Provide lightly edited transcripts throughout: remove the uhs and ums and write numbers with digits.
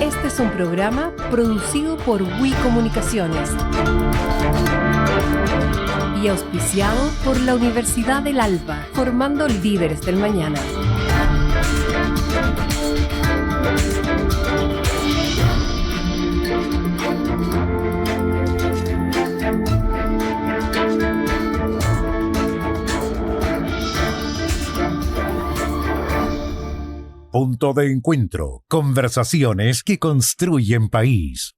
Este es un programa producido por WI Comunicaciones y auspiciado por la Universidad del Alba, formando líderes del mañana. Punto de encuentro. Conversaciones que construyen país.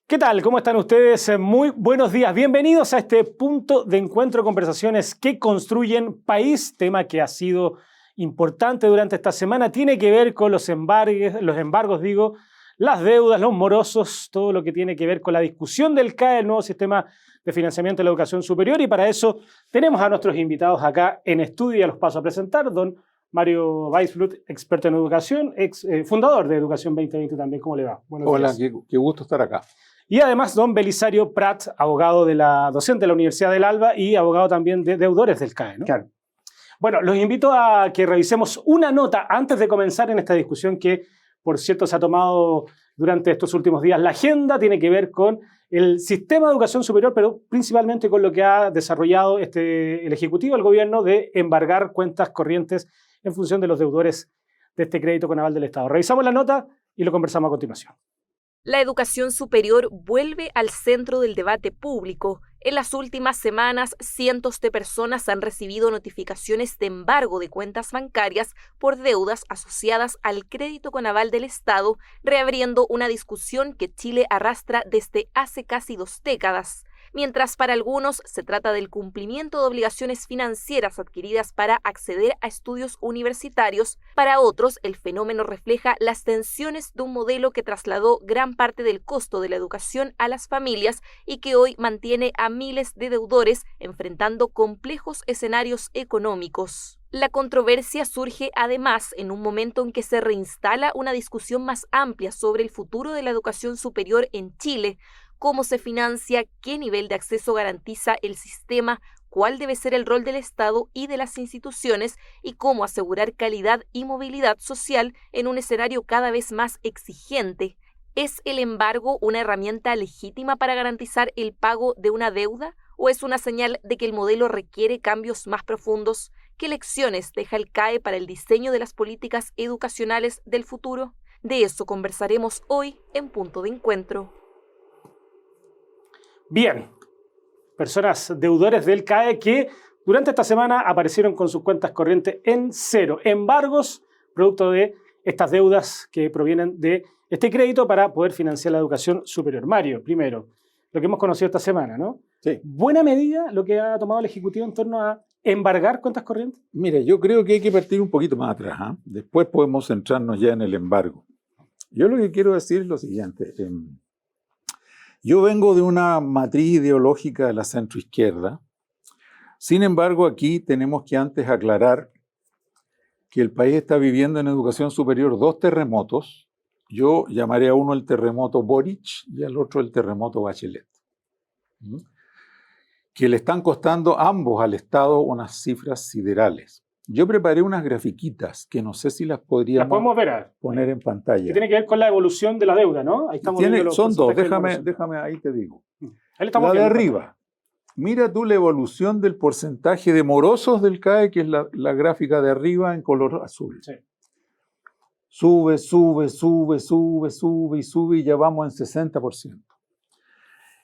¿Qué tal? ¿Cómo están ustedes? Muy buenos días. Bienvenidos a este punto de encuentro, conversaciones que construyen país, tema que ha sido importante durante esta semana. Tiene que ver con los embargos, las deudas, los morosos, todo lo que tiene que ver con la discusión del CAE, el nuevo sistema de financiamiento de la educación superior. Y para eso tenemos a nuestros invitados acá en estudio y ya los paso a presentar. Don Mario Weisblut, experto en educación, fundador de Educación 2020 también. ¿Cómo le va? Buenos Hola, días. qué gusto estar acá. Y además, don Belisario Prat, abogado docente de la Universidad del Alba y abogado también de deudores del CAE, ¿no? Claro. Bueno, los invito a que revisemos una nota antes de comenzar en esta discusión que, por cierto, se ha tomado durante estos últimos días. La agenda tiene que ver con el sistema de educación superior, pero principalmente con lo que ha desarrollado el Ejecutivo, el Gobierno, de embargar cuentas corrientes en función de los deudores de este crédito con aval del Estado. Revisamos la nota y lo conversamos a continuación. La educación superior vuelve al centro del debate público. En las últimas semanas, cientos de personas han recibido notificaciones de embargo de cuentas bancarias por deudas asociadas al crédito con aval del Estado, reabriendo una discusión que Chile arrastra desde hace casi 2 décadas. Mientras para algunos se trata del cumplimiento de obligaciones financieras adquiridas para acceder a estudios universitarios, para otros el fenómeno refleja las tensiones de un modelo que trasladó gran parte del costo de la educación a las familias y que hoy mantiene a miles de deudores enfrentando complejos escenarios económicos. La controversia surge además en un momento en que se reinstala una discusión más amplia sobre el futuro de la educación superior en Chile, cómo se financia, qué nivel de acceso garantiza el sistema, cuál debe ser el rol del Estado y de las instituciones y cómo asegurar calidad y movilidad social en un escenario cada vez más exigente. ¿Es el embargo una herramienta legítima para garantizar el pago de una deuda o es una señal de que el modelo requiere cambios más profundos? ¿Qué lecciones deja el CAE para el diseño de las políticas educacionales del futuro? De eso conversaremos hoy en Punto de Encuentro. Bien, personas deudores del CAE que durante esta semana aparecieron con sus cuentas corrientes en cero. Embargos producto de estas deudas que provienen de este crédito para poder financiar la educación superior. Mario, primero, lo que hemos conocido esta semana, ¿no? Sí. ¿Buena medida lo que ha tomado el Ejecutivo en torno a embargar cuentas corrientes? Mire, yo creo que hay que partir un poquito más atrás, ¿eh? Después podemos centrarnos ya en el embargo. Yo lo que quiero decir es lo siguiente. Yo vengo de una matriz ideológica de la centroizquierda. Sin embargo, aquí tenemos que antes aclarar que el país está viviendo en educación superior 2 terremotos. Yo llamaré a uno el terremoto Boric y al otro el terremoto Bachelet, que le están costando ambos al Estado unas cifras siderales. Yo preparé unas grafiquitas que no sé si las podríamos poner en pantalla. Que tiene que ver con la evolución de la deuda, ¿no? Ahí estamos viendo son 2, déjame, ahí te digo. Ahí estamos la de viendo. arriba. Mira tú la evolución del porcentaje de morosos del CAE, que es la gráfica de arriba en color azul. Sí. Sube y ya vamos en 60%.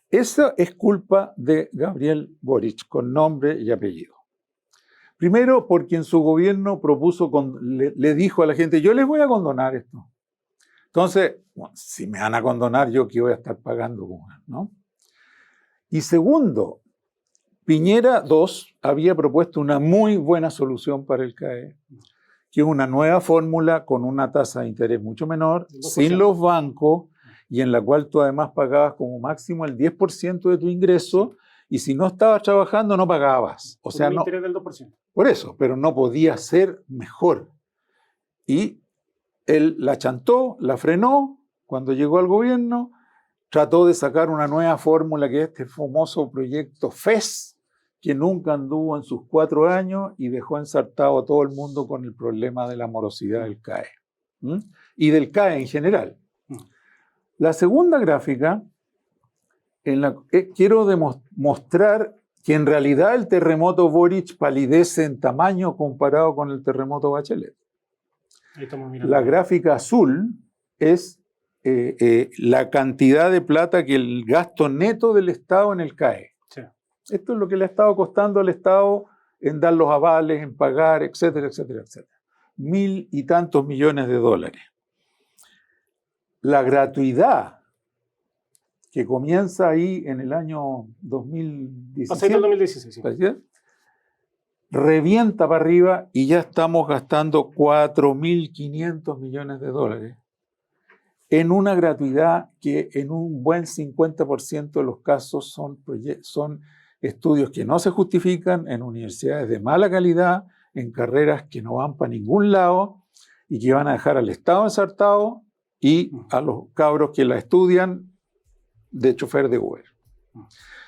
Esa es culpa de Gabriel Boric, con nombre y apellido. Primero, porque en su gobierno le dijo a la gente, yo les voy a condonar esto. Entonces, bueno, si me van a condonar, yo que voy a estar pagando, ¿no? Y segundo, Piñera II había propuesto una muy buena solución para el CAE, que es una nueva fórmula con una tasa de interés mucho menor, sin los bancos, y en la cual tú además pagabas como máximo el 10% de tu ingreso, y si no estabas trabajando no pagabas. O sea, un no, interés del 2%. Por eso, pero no podía ser mejor. Y él la chantó, la frenó cuando llegó al gobierno, trató de sacar una nueva fórmula que es este famoso proyecto FES, que nunca anduvo en sus 4 años y dejó ensartado a todo el mundo con el problema de la morosidad del CAE. y del CAE en general. La segunda gráfica, quiero mostrar que en realidad el terremoto Boric palidece en tamaño comparado con el terremoto Bachelet. Ahí estamos mirando. La gráfica azul es la cantidad de plata que el gasto neto del Estado en el CAE. Sí. Esto es lo que le ha estado costando al Estado en dar los avales, en pagar, etcétera, etcétera, etcétera. 1.000 y tantos millones de dólares. La gratuidad que comienza ahí en el año 2017, 2016, sí. revienta para arriba y ya estamos gastando 4.500 millones de dólares en una gratuidad que en un buen 50% de los casos son estudios que no se justifican, en universidades de mala calidad, en carreras que no van para ningún lado y que van a dejar al Estado ensartado y a los cabros que la estudian de chofer de Uber.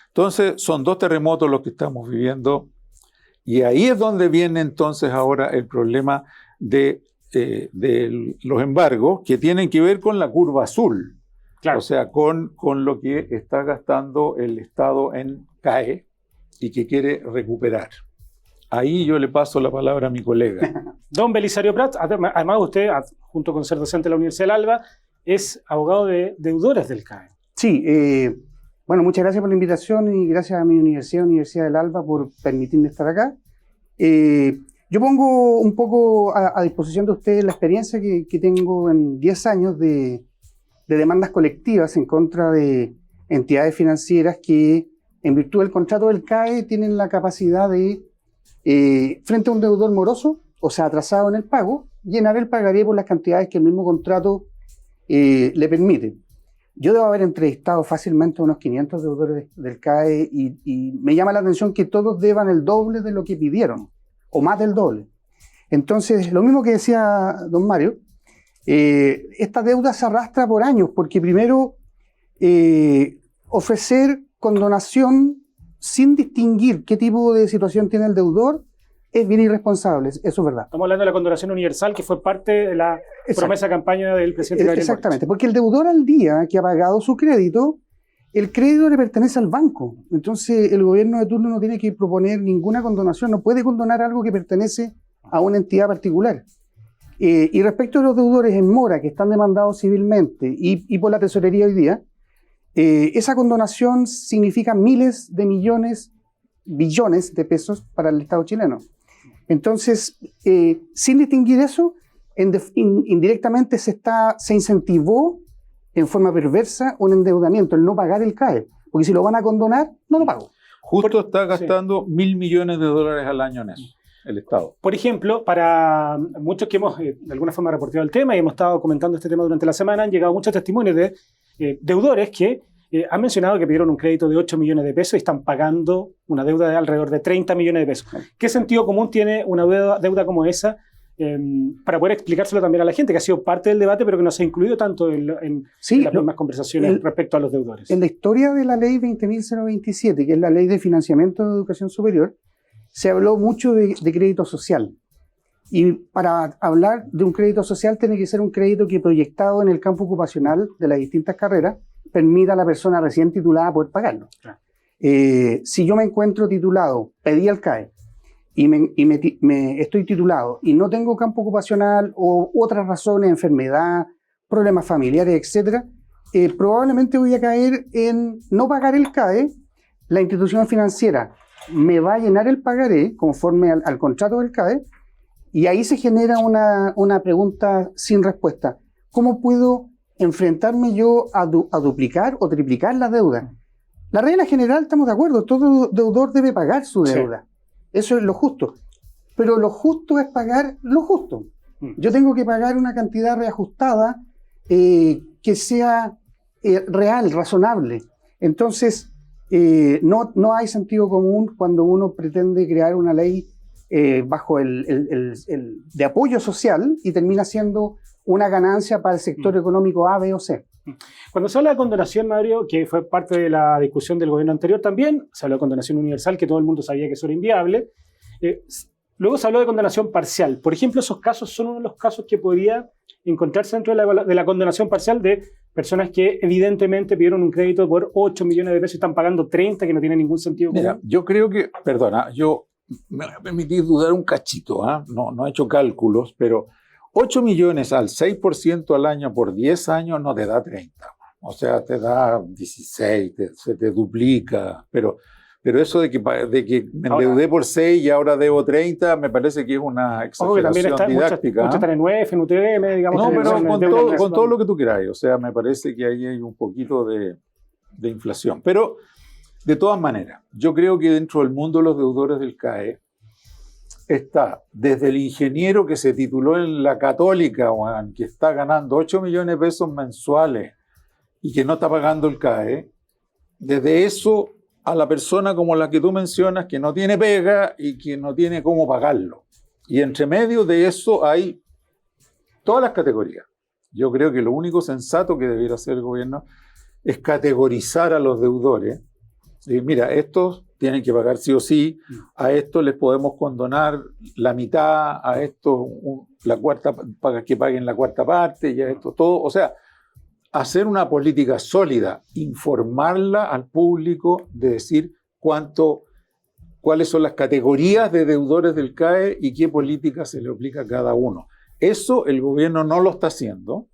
Entonces, son 2 terremotos los que estamos viviendo y ahí es donde viene entonces ahora el problema de los embargos que tienen que ver con la curva azul. Claro. O sea, con lo que está gastando el Estado en CAE y que quiere recuperar. Ahí yo le paso la palabra a mi colega. Don Belisario Prats, además usted, junto con ser docente de la Universidad del Alba, es abogado de deudores del CAE. Sí, bueno, muchas gracias por la invitación y gracias a mi Universidad del Alba, por permitirme estar acá. Yo pongo un poco a disposición de ustedes la experiencia que tengo en 10 años de demandas colectivas en contra de entidades financieras que, en virtud del contrato del CAE, tienen la capacidad de, frente a un deudor moroso, o sea, atrasado en el pago, llenar el pagaré por las cantidades que el mismo contrato le permite. Yo debo haber entrevistado fácilmente a unos 500 deudores del CAE y me llama la atención que todos deban el doble de lo que pidieron, o más del doble. Entonces, lo mismo que decía don Mario, esta deuda se arrastra por años, porque primero ofrecer condonación sin distinguir qué tipo de situación tiene el deudor es bien irresponsable, eso es verdad. Estamos hablando de la condonación universal, que fue parte de la promesa de campaña del presidente Gabriel Exactamente, Boric. porque el deudor al día que ha pagado su crédito, el crédito le pertenece al banco. Entonces el gobierno de turno no tiene que proponer ninguna condonación, no puede condonar algo que pertenece a una entidad particular. Y respecto a los deudores en mora que están demandados civilmente y por la tesorería hoy día, esa condonación significa miles de millones, billones de pesos para el Estado chileno. Entonces, sin distinguir eso, indirectamente se incentivó en forma perversa un endeudamiento, el no pagar el CAE, porque si lo van a condonar, no lo pago. Justo está gastando 1.000 millones de dólares al año en eso, el Estado. Por ejemplo, para muchos que hemos de alguna forma reportado el tema y hemos estado comentando este tema durante la semana, han llegado muchos testimonios de deudores que han mencionado que pidieron un crédito de 8 millones de pesos y están pagando una deuda de alrededor de 30 millones de pesos. ¿Qué sentido común tiene una deuda como esa para poder explicárselo también a la gente, que ha sido parte del debate, pero que no se ha incluido tanto en las mismas conversaciones respecto a los deudores? En la historia de la ley 20.027, que es la ley de financiamiento de educación superior, se habló mucho de crédito social. Y para hablar de un crédito social tiene que ser un crédito que, proyectado en el campo ocupacional de las distintas carreras, permita a la persona recién titulada poder pagarlo. Claro. Si yo me encuentro titulado, pedí al CAE, y estoy titulado y no tengo campo ocupacional o otras razones, enfermedad, problemas familiares, etc., probablemente voy a caer en no pagar el CAE. La institución financiera me va a llenar el pagaré conforme al contrato del CAE, y ahí se genera una pregunta sin respuesta. ¿Cómo puedo enfrentarme yo a duplicar o triplicar la deuda? La regla general, estamos de acuerdo, todo deudor debe pagar su deuda. Sí. Eso es lo justo. Pero lo justo es pagar lo justo. Yo tengo que pagar una cantidad reajustada que sea real, razonable. Entonces, no hay sentido común cuando uno pretende crear una ley bajo de apoyo social y termina siendo una ganancia para el sector económico A, B o C. Cuando se habla de condonación, Mario, que fue parte de la discusión del gobierno anterior también, se habló de condonación universal, que todo el mundo sabía que eso era inviable. Luego se habló de condonación parcial. Por ejemplo, esos casos son uno de los casos que podría encontrarse dentro de la condonación parcial de personas que evidentemente pidieron un crédito por 8 millones de pesos y están pagando 30, que no tiene ningún sentido. Mira, yo creo que, perdona, yo me voy a permitir dudar un cachito, no he hecho cálculos, pero 8 millones al 6% al año por 10 años no te da 30. O sea, te da 16, se te duplica, pero eso de que me endeudé por 6 y ahora debo 30, me parece que es una exageración didáctica. Muchos están en UEF, en UTM, digamos. No, pero con todo lo que tú quieras. O sea, me parece que ahí hay un poquito de inflación. Pero, de todas maneras, yo creo que dentro del mundo de los deudores del CAE está desde el ingeniero que se tituló en la Católica, que está ganando 8 millones de pesos mensuales y que no está pagando el CAE, desde eso a la persona como la que tú mencionas, que no tiene pega y que no tiene cómo pagarlo. Y entre medio de eso hay todas las categorías. Yo creo que lo único sensato que debiera hacer el gobierno es categorizar a los deudores. Y mira, estos tienen que pagar sí o sí, a estos les podemos condonar la mitad, a estos la cuarta, que paguen la cuarta parte, y a estos todo. O sea, hacer una política sólida, informarla al público, de decir cuáles son las categorías de deudores del CAE y qué política se le aplica a cada uno. Eso el gobierno no lo está haciendo.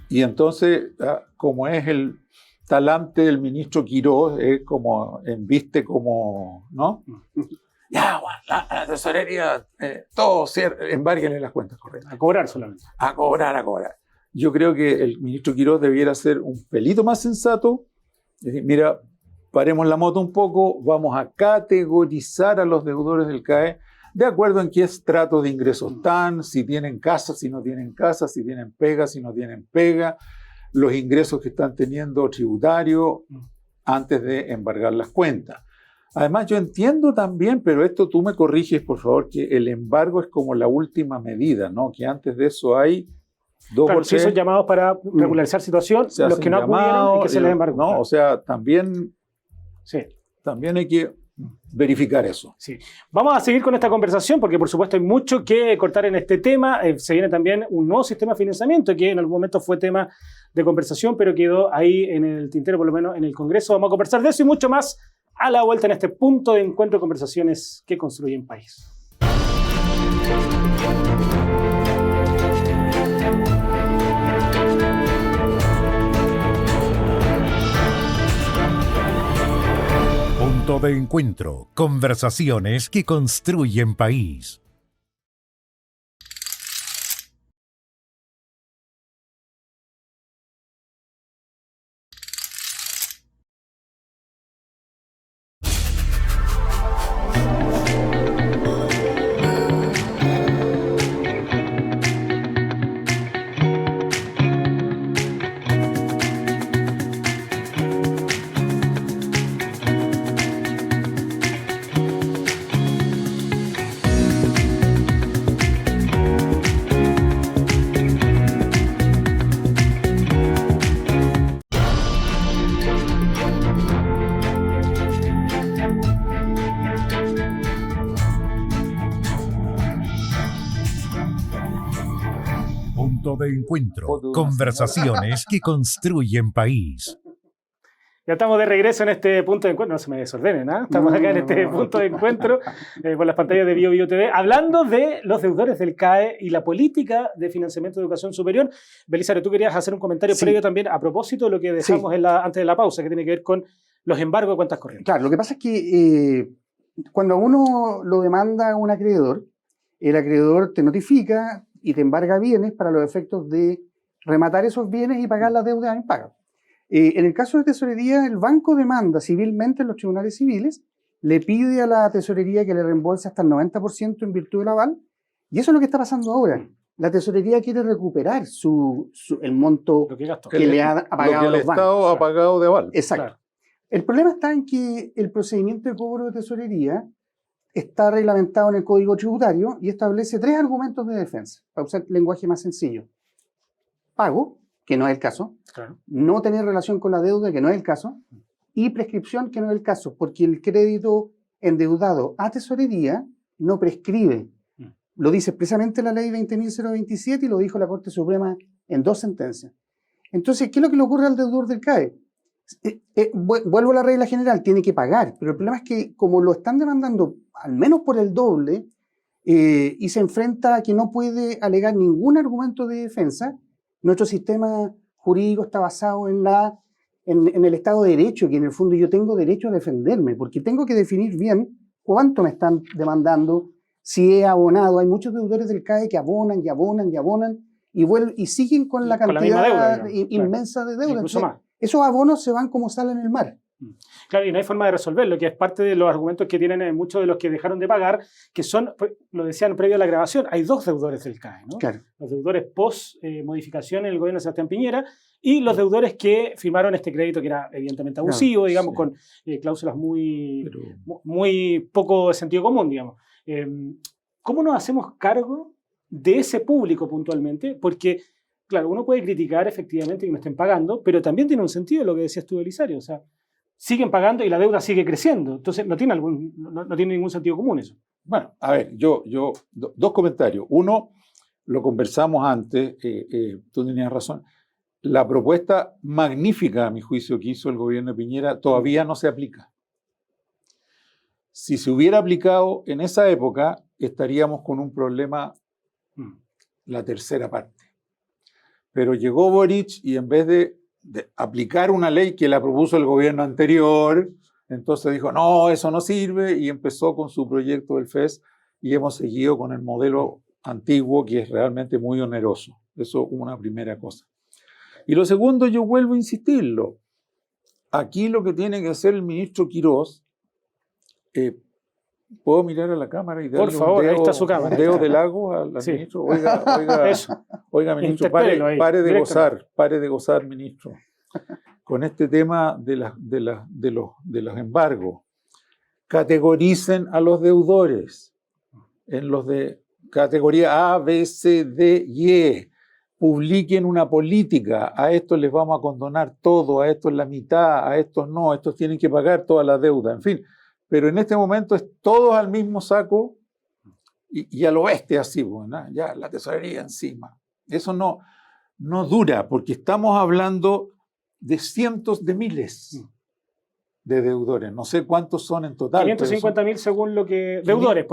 Y entonces, como es el talante del ministro Quirós, es como embiste como, ¿no? Ya, la tesorería, todo, embárguenle las cuentas correctas. A cobrar solamente. A cobrar. Yo creo que el ministro Quirós debiera ser un pelito más sensato. Es decir, mira, paremos la moto un poco, vamos a categorizar a los deudores del CAE de acuerdo en qué estrato de ingresos están, si tienen casa, si no tienen casa, si tienen pega, si no tienen pega, los ingresos que están teniendo tributarios antes de embargar las cuentas. Además, yo entiendo también, pero esto tú me corriges, por favor, que el embargo es como la última medida, ¿no? Que antes de eso hay dos Claro, o si tres. son llamados para regularizar situación, los que no acudieron y que se les embargó. No, Claro. o sea, también Sí. hay que verificar eso. Sí. Vamos a seguir con esta conversación porque, por supuesto, hay mucho que cortar en este tema. Se viene también un nuevo sistema de financiamiento que en algún momento fue tema de conversación, pero quedó ahí en el tintero, por lo menos en el Congreso. Vamos a conversar de eso y mucho más a la vuelta en este punto de encuentro de conversaciones que construyen país. Punto de encuentro. Conversaciones que construyen país. Punto de encuentro. Conversaciones que construyen país. Ya estamos de regreso en este punto de encuentro. No se me desordenen, ¿ah? Estamos acá en este punto de encuentro por las pantallas de Bio TV, hablando de los deudores del CAE y la política de financiamiento de educación superior. Belisario, tú querías hacer un comentario previo también a propósito de lo que dejamos antes de la pausa, que tiene que ver con los embargos de cuentas corrientes. Claro, lo que pasa es que cuando a uno lo demanda un acreedor, el acreedor te notifica y te embarga bienes para los efectos de rematar esos bienes y pagar las deudas impagas. En el caso de tesorería, el banco demanda civilmente en los tribunales civiles, le pide a la tesorería que le reembolse hasta el 90% en virtud del aval, y eso es lo que está pasando ahora. La tesorería quiere recuperar el monto Lo que gastó. que le ha pagado a los el Estado bancos. ha pagado de aval. Exacto. Claro. El problema está en que el procedimiento de cobro de tesorería está reglamentado en el Código Tributario y establece 3 argumentos de defensa, para usar lenguaje más sencillo. Pago, que no es el caso, Claro. no tener relación con la deuda, que no es el caso, y prescripción, que no es el caso, porque el crédito endeudado a tesorería no prescribe. Lo dice expresamente la ley 20.027 y lo dijo la Corte Suprema en 2 sentencias. Entonces, ¿qué es lo que le ocurre al deudor del CAE? Vuelvo a la regla general, tiene que pagar, pero el problema es que como lo están demandando al menos por el doble y se enfrenta a que no puede alegar ningún argumento de defensa, nuestro sistema jurídico está basado en el Estado de Derecho, que en el fondo yo tengo derecho a defenderme, porque tengo que definir bien cuánto me están demandando, si he abonado. Hay muchos deudores del CAE que abonan y abonan y abonan y siguen con la cantidad deuda, inmensa de deuda. Incluso más. Esos abonos se van como sal en el mar. Claro, y no hay forma de resolverlo, que es parte de los argumentos que tienen muchos de los que dejaron de pagar, que son, lo decían previo a la grabación, hay 2 deudores del CAE, ¿no? Claro. Los deudores post modificación en el gobierno de Sebastián Piñera y los deudores que firmaron este crédito que era evidentemente abusivo, digamos, sí. con cláusulas muy poco de sentido común, digamos. ¿Cómo nos hacemos cargo de ese público puntualmente? Porque, claro, uno puede criticar efectivamente que no estén pagando, pero también tiene un sentido lo que decías tú, Belisario. O sea, siguen pagando y la deuda sigue creciendo. Entonces, no tiene ningún sentido común eso. Bueno, a ver, dos comentarios. Uno, lo conversamos antes, tú tenías razón. La propuesta magnífica, a mi juicio, que hizo el gobierno de Piñera todavía no se aplica. Si se hubiera aplicado en esa época, estaríamos con un problema, la tercera parte. Pero llegó Boric y en vez de aplicar una ley que la propuso el gobierno anterior, entonces dijo, no, eso no sirve, y empezó con su proyecto del FES, y hemos seguido con el modelo antiguo, que es realmente muy oneroso. Eso es una primera cosa. Y lo segundo, yo vuelvo a insistirlo. Aquí lo que tiene que hacer el ministro Quirós, ¿puedo mirar a la cámara y darle por favor, ahí está su cámara. un dedo de lago al Sí. ministro? Oiga, ministro, pare de gozar, ministro, con este tema de los embargos. Categoricen a los deudores en los de categoría A, B, C, D, Y. Publiquen una política. A estos les vamos a condonar todo, a estos la mitad, a estos no, a estos tienen que pagar toda la deuda, en fin. Pero en este momento es todos al mismo saco y a lo bestia así, ¿no? Ya la tesorería encima. Eso no dura, porque estamos hablando de cientos de miles de deudores. No sé cuántos son en total. 550.000 según lo que... Deudores,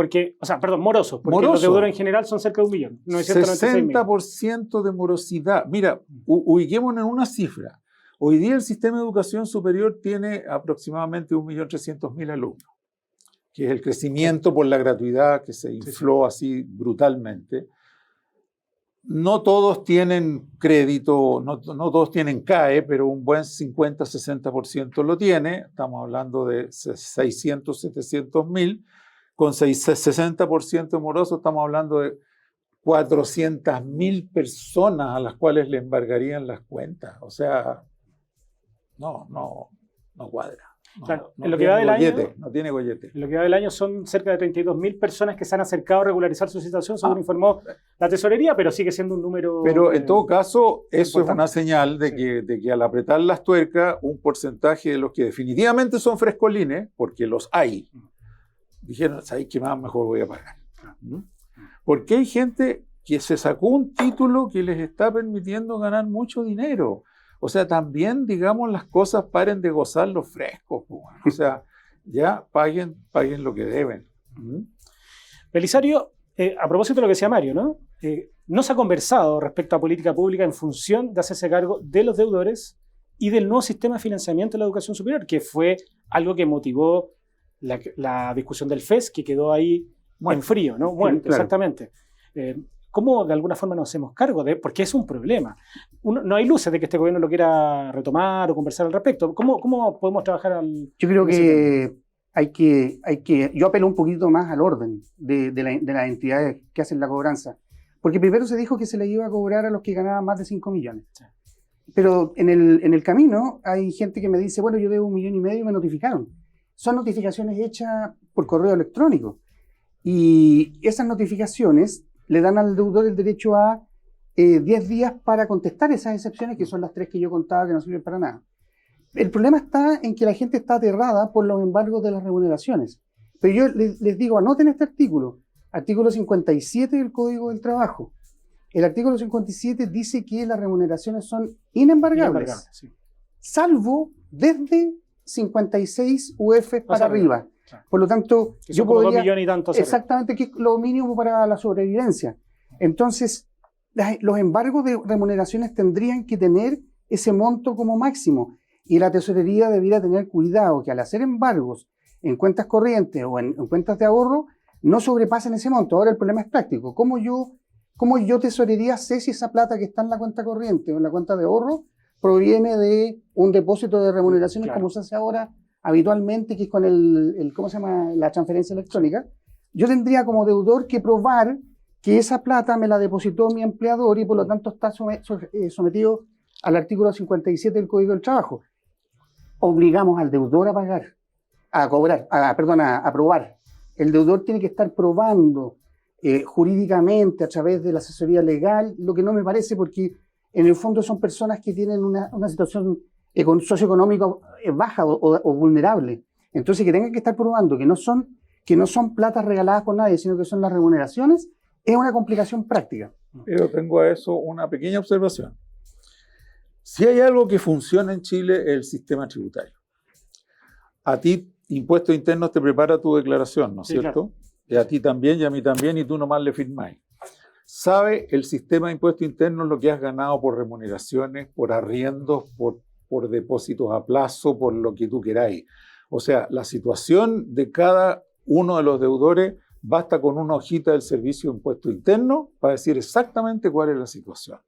morosos, porque los deudores en general son cerca de 1.996.000. 60% de morosidad. Mira, ubiquémonos en una cifra. Hoy día el sistema de educación superior tiene aproximadamente 1.300.000 alumnos, que es el crecimiento por la gratuidad que se infló así brutalmente. No todos tienen crédito, no todos tienen CAE, pero un buen 50-60% lo tiene. Estamos hablando de 600-700.000. Con 60% morosos estamos hablando de 400.000 personas a las cuales le embargarían las cuentas. O sea, no cuadra. Claro, en lo que va del año, no tiene gollete. En lo que va del año son cerca de 32.000 personas que se han acercado a regularizar su situación, según informó la tesorería, pero sigue siendo un número... Pero en todo caso, eso importante. Es una señal de que al apretar las tuercas, un porcentaje de los que definitivamente son frescolines, porque los hay, dijeron, ¿sabes qué más? Mejor voy a pagar. Porque hay gente que se sacó un título que les está permitiendo ganar mucho dinero. O sea, también, digamos, las cosas paren de gozar los frescos. O sea, ya paguen lo que deben. Belisario, a propósito de lo que decía Mario, ¿no? No se ha conversado respecto a política pública en función de hacerse cargo de los deudores y del nuevo sistema de financiamiento de la educación superior, que fue algo que motivó la discusión del FES, que quedó ahí en frío, ¿no? Muerto, claro. Exactamente. ¿Cómo de alguna forma nos hacemos cargo de? Porque es un problema. No hay luces de que este gobierno lo quiera retomar o conversar al respecto. ¿Cómo podemos trabajar al... Yo creo que hay que... Yo apelo un poquito más al orden de las entidades que hacen la cobranza. Porque primero se dijo que se le iba a cobrar a los que ganaban más de 5 millones. Sí. Pero en el camino hay gente que me dice, bueno, yo debo 1,5 millones y me notificaron. Son notificaciones hechas por correo electrónico. Y esas notificaciones le dan al deudor el derecho a 10 días para contestar esas excepciones, que son las 3 que yo contaba que no sirven para nada. El problema está en que la gente está aterrada por los embargos de las remuneraciones. Pero yo les digo, anoten este artículo 57 del Código del Trabajo. El artículo 57 dice que las remuneraciones son inembargables, sí. salvo desde 56 UF para arriba. Claro. Por lo tanto, Que yo son como 2 podría... millones y tantos. Exactamente, que es lo mínimo para la sobrevivencia. Entonces, los embargos de remuneraciones tendrían que tener ese monto como máximo. Y la tesorería debería tener cuidado que al hacer embargos en cuentas corrientes o en cuentas de ahorro, no sobrepasen ese monto. Ahora el problema es práctico. ¿Cómo yo tesorería sé si esa plata que está en la cuenta corriente o en la cuenta de ahorro proviene de un depósito de remuneraciones, claro, como se hace ahora habitualmente, que es con ¿cómo se llama? La transferencia electrónica? Yo tendría como deudor que probar que esa plata me la depositó mi empleador y por lo tanto está sometido al artículo 57 del Código del Trabajo. Obligamos al deudor a pagar, a probar. El deudor tiene que estar probando jurídicamente a través de la asesoría legal, lo que no me parece, porque en el fondo son personas que tienen una situación socioeconómica baja o vulnerable. Entonces, que tengan que estar probando que no son platas regaladas por nadie, sino que son las remuneraciones, es una complicación práctica. Pero tengo a eso una pequeña observación. Si hay algo que funciona en Chile, es el sistema tributario. A ti, Impuestos Internos te prepara tu declaración, ¿no es cierto? Claro. Y a ti también, y a mí también, y tú nomás le firmáis. ¿Sabe el sistema de Impuestos Internos lo que has ganado por remuneraciones, por arriendos, por depósitos a plazo, por lo que tú queráis? O sea, la situación de cada uno de los deudores basta con una hojita del Servicio de Impuestos Internos para decir exactamente cuál es la situación.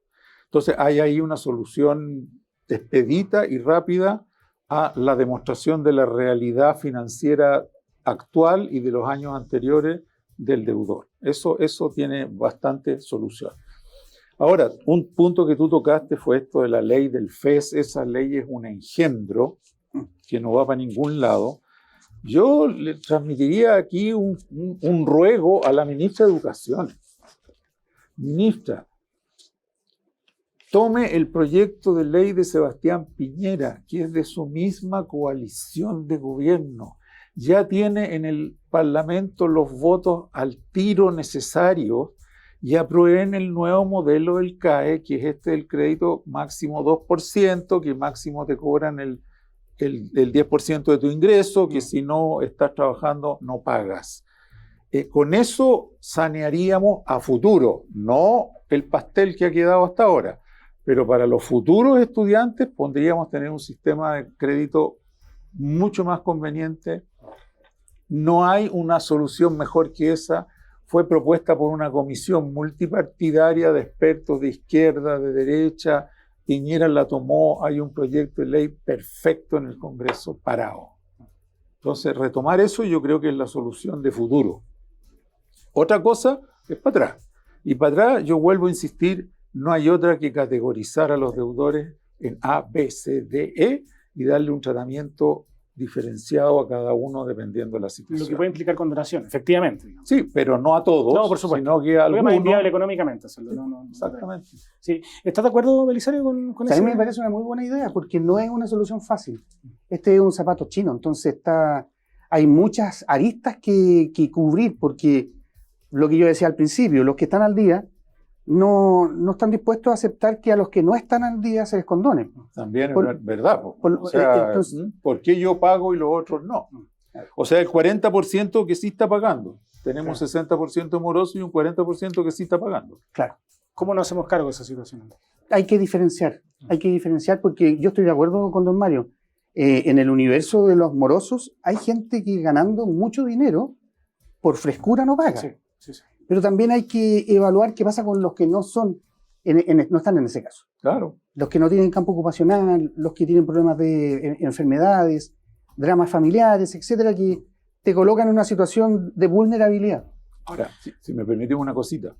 Entonces, hay ahí una solución expedita y rápida a la demostración de la realidad financiera actual y de los años anteriores del deudor. Eso tiene bastante solución. Ahora, un punto que tú tocaste fue esto de la ley del FES. Esa ley es un engendro que no va para ningún lado. Yo le transmitiría aquí un ruego a la ministra de Educación. Ministra, tome el proyecto de ley de Sebastián Piñera, que es de su misma coalición de gobierno. Ya tiene en el Parlamento los votos al tiro necesarios y aprueben el nuevo modelo del CAE, que es este del crédito máximo 2%, que máximo te cobran el 10% de tu ingreso, que si no estás trabajando no pagas. Con eso sanearíamos a futuro, no el pastel que ha quedado hasta ahora, pero para los futuros estudiantes podríamos tener un sistema de crédito mucho más conveniente. No hay una solución mejor que esa. Fue propuesta por una comisión multipartidaria de expertos de izquierda, de derecha. Piñera la tomó, hay un proyecto de ley perfecto en el Congreso parado. Entonces, retomar eso yo creo que es la solución de futuro. Otra cosa es para atrás. Y para atrás yo vuelvo a insistir, no hay otra que categorizar a los deudores en A, B, C, D, E y darle un tratamiento diferenciado a cada uno dependiendo de la situación. Lo que puede implicar condonación, efectivamente. Digamos. Sí, pero no a todos, no, por supuesto, sino que a algunos. Es más viable económicamente hacerlo. Sí, no, exactamente. Sí. ¿Estás de acuerdo, Belisario, con eso? A mí me parece una muy buena idea porque no es una solución fácil. Este es un zapato chino, entonces hay muchas aristas que cubrir, porque lo que yo decía al principio, los que están al día no están dispuestos a aceptar que a los que no están al día se les condone. También es verdad. O sea, entonces, ¿por qué yo pago y los otros no? O sea, el 40% que sí está pagando. Tenemos 60% moroso y un 40% que sí está pagando. Claro. ¿Cómo nos hacemos cargo de esa situación? Hay que diferenciar porque yo estoy de acuerdo con don Mario. En el universo de los morosos hay gente que ganando mucho dinero por frescura no paga. Sí. Pero también hay que evaluar qué pasa con los que no están en ese caso. Claro. Los que no tienen campo ocupacional, los que tienen problemas de enfermedades, dramas familiares, etcétera, que te colocan en una situación de vulnerabilidad. Ahora, si me permiten una cosita.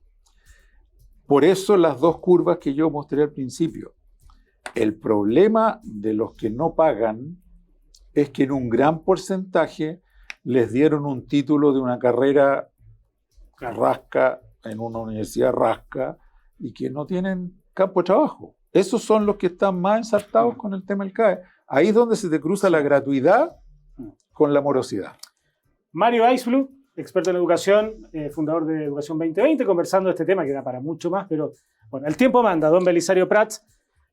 Por eso las dos curvas que yo mostré al principio. El problema de los que no pagan es que en un gran porcentaje les dieron un título de una carrera rasca, en una universidad rasca, y que no tienen campo de trabajo. Esos son los que están más ensartados con el tema del CAE. Ahí es donde se te cruza la gratuidad con la morosidad. Mario Aisblug, experto en educación, fundador de Educación 2020, conversando de este tema que da para mucho más, pero bueno, el tiempo manda. Don Belisario Prats,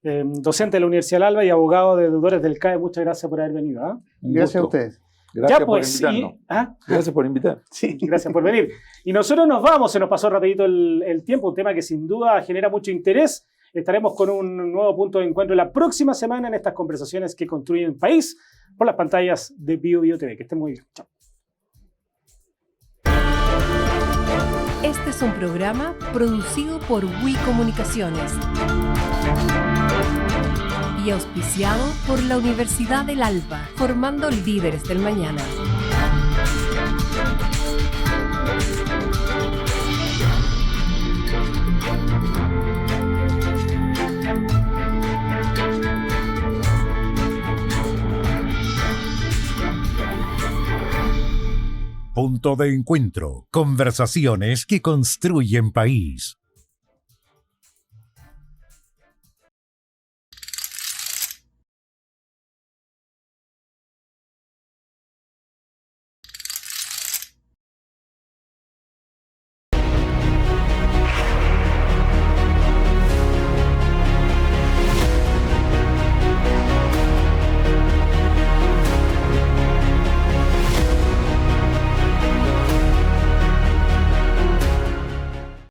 docente de la Universidad del Alba y abogado de deudores del CAE, muchas gracias por haber venido. Gracias a ustedes. Gracias Ya, pues, por invitarnos. Gracias por invitar. Sí, gracias por venir. Y nosotros nos vamos, se nos pasó rapidito el tiempo, un tema que sin duda genera mucho interés. Estaremos con un nuevo punto de encuentro la próxima semana en estas conversaciones que construyen país por las pantallas de BioBio TV. Que estén muy bien. Chao. Este es un programa producido por WI Comunicaciones y auspiciado por la Universidad del Alba, formando líderes del mañana. Punto de encuentro. Conversaciones que construyen país.